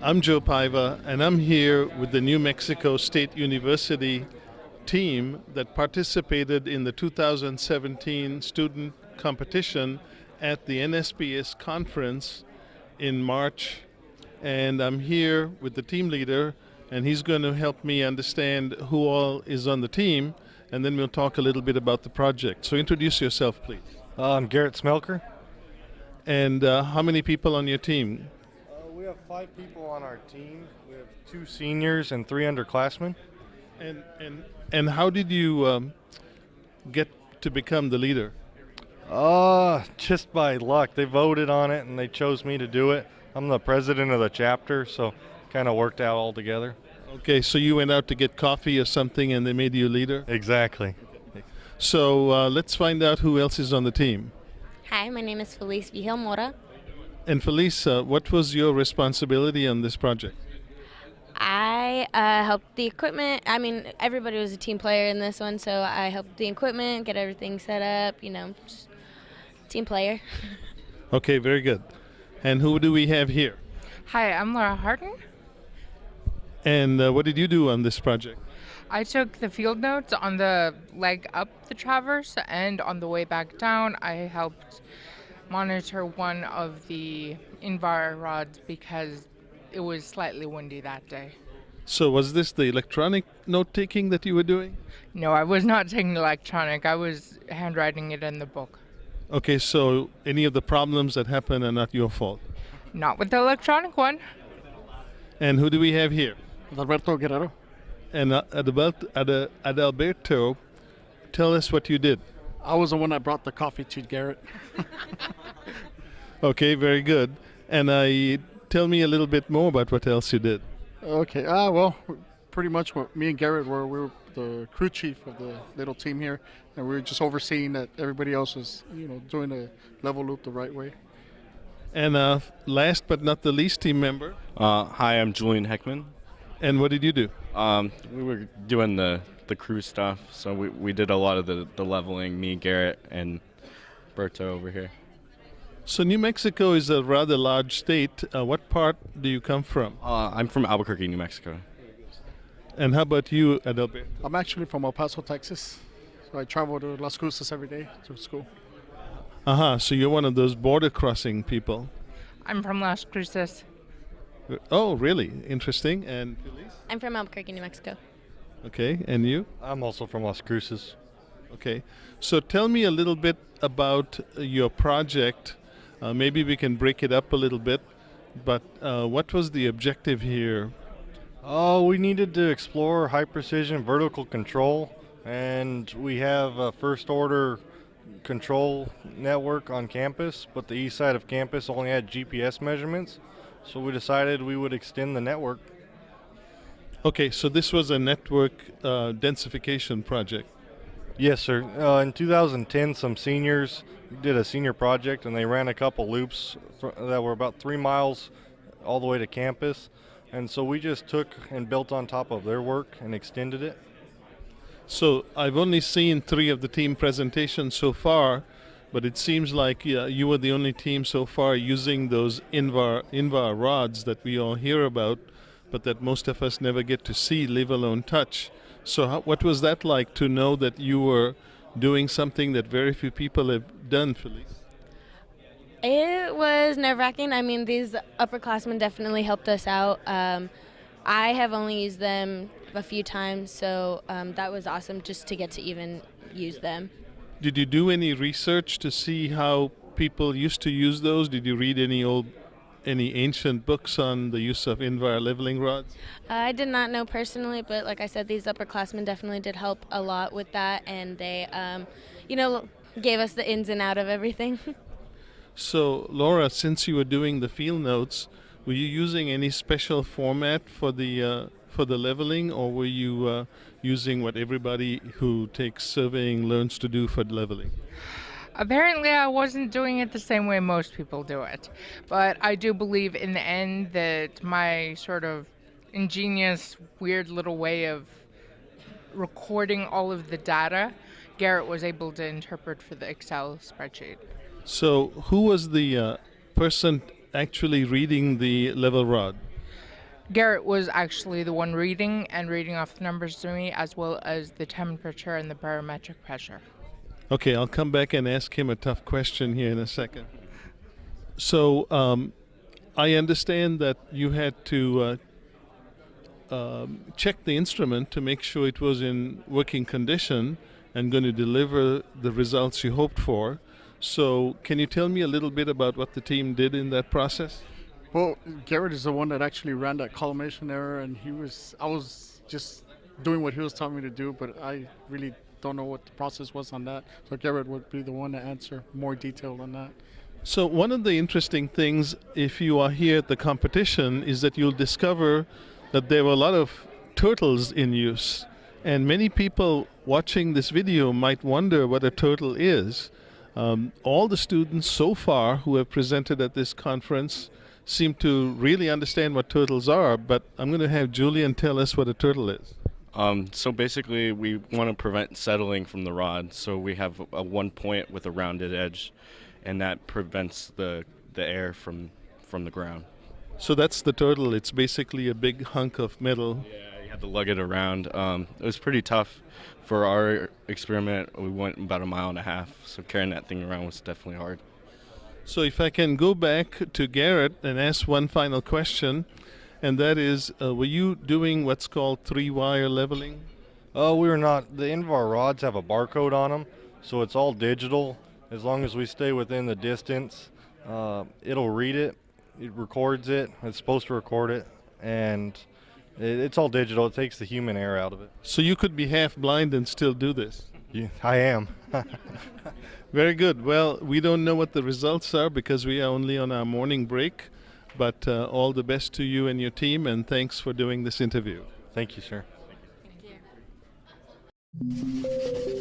I'm Joe Paiva, and I'm here with the New Mexico State University team that participated in the 2017 student competition at the NSPS conference in March. And I'm here with the team leader, and he's going to help me understand who all is on the team, and then we'll talk a little bit about the project. So introduce yourself, please. I'm Garrett Smelker. And how many people on your team? We have 5 people on our team. We have 2 seniors and 3 underclassmen. And how did you get to become the leader? Just by luck. They voted on it and they chose me to do it. I'm the president of the chapter, so kind of worked out all together. Okay, so you went out to get coffee or something and they made you leader? Exactly. So let's find out who else is on the team. Hi, my name is Felice Vigil Mora. And Felice, what was your responsibility on this project? I helped the equipment. I mean, everybody was a team player in this one, so I helped the equipment, get everything set up, just team player. Okay, very good. And who do we have here? Hi, I'm Laura Harden. And what did you do on this project? I took the field notes on the leg up the traverse, and on the way back down, I helped monitor one of the Invar rods because it was slightly windy that day. So was this the electronic note-taking that you were doing? No, I was not taking electronic. I was handwriting it in the book. Okay, so any of the problems that happen are not your fault? Not with the electronic one. And who do we have here? Alberto Guerrero. And Adalberto, tell us what you did. I was the one that brought the coffee to Garrett. Okay, very good. And tell me a little bit more about what else you did. Okay, well, pretty much what me and Garrett we were the crew chief of the little team here, and we were just overseeing that everybody else was, doing the level loop the right way. And last but not the least team member. Hi, I'm Julian Heckman. And what did you do? We were doing the crew stuff, so we did a lot of the leveling, me, Garrett, and Berto over here. So New Mexico is a rather large state. What part do you come from? I'm from Albuquerque, New Mexico. And how about you, Adalberto? I'm actually from El Paso, Texas, so I travel to Las Cruces every day to school. So you're one of those border crossing people. I'm from Las Cruces. Oh, really? Interesting. And Felice? I'm from Albuquerque, New Mexico. Okay, and you? I'm also from Las Cruces. Okay, so tell me a little bit about your project. Maybe we can break it up a little bit, but what was the objective here? We needed to explore high precision vertical control, and we have a first order control network on campus, but the east side of campus only had GPS measurements, so we decided we would extend the network. Okay, so this was a network densification project. Yes, sir. In 2010, some seniors did a senior project, and they ran a couple loops that were about 3 miles all the way to campus, and so we just took and built on top of their work and extended it. So I've only seen 3 of the team presentations so far, but it seems like you were the only team so far using those Invar rods that we all hear about, but that most of us never get to see, leave alone touch. So what was that like to know that you were doing something that very few people have done, Felice? It was nerve-wracking. I mean, these upperclassmen definitely helped us out. I have only used them a few times, so that was awesome just to get to even use them. Did you do any research to see how people used to use those? Did you read any ancient books on the use of Invar leveling rods? I did not know personally, but like I said, these upperclassmen definitely did help a lot with that, and they, gave us the ins and out of everything. So, Laura, since you were doing the field notes, were you using any special format for the leveling, or were you using what everybody who takes surveying learns to do for leveling? Apparently, I wasn't doing it the same way most people do it, but I do believe in the end that my sort of ingenious, weird little way of recording all of the data, Garrett was able to interpret for the Excel spreadsheet. So who was the person actually reading the level rod? Garrett was actually the one reading off the numbers to me, as well as the temperature and the barometric pressure. Okay, I'll come back and ask him a tough question here in a second. So I understand that you had to check the instrument to make sure it was in working condition and going to deliver the results you hoped for. So can you tell me a little bit about what the team did in that process? Well, Garrett is the one that actually ran that collimation error, and I was just doing what he was telling me to do, but I really don't know what the process was on that. So Garrett would be the one to answer more detailed on that. So one of the interesting things, if you are here at the competition, is that you'll discover that there were a lot of turtles in use. And many people watching this video might wonder what a turtle is. All the students so far who have presented at this conference seem to really understand what turtles are, but I'm going to have Julian tell us what a turtle is. So basically, we want to prevent settling from the rod. So we have a one point with a rounded edge, and that prevents the air from the ground. So that's the turtle. It's basically a big hunk of metal. Yeah, you had to lug it around. It was pretty tough for our experiment. We went about 1.5 miles, so carrying that thing around was definitely hard. So if I can go back to Garrett and ask one final question, and that is, were you doing what's called 3-wire leveling? We were not. The end of our rods have a barcode on them, so it's all digital. As long as we stay within the distance, it'll read it. It records it. It's supposed to record it, and it's all digital. It takes the human error out of it. So you could be half blind and still do this? Yeah, I am. Very good. Well, we don't know what the results are because we are only on our morning break, but all the best to you and your team, and thanks for doing this interview. Thank you, sir. Thank you.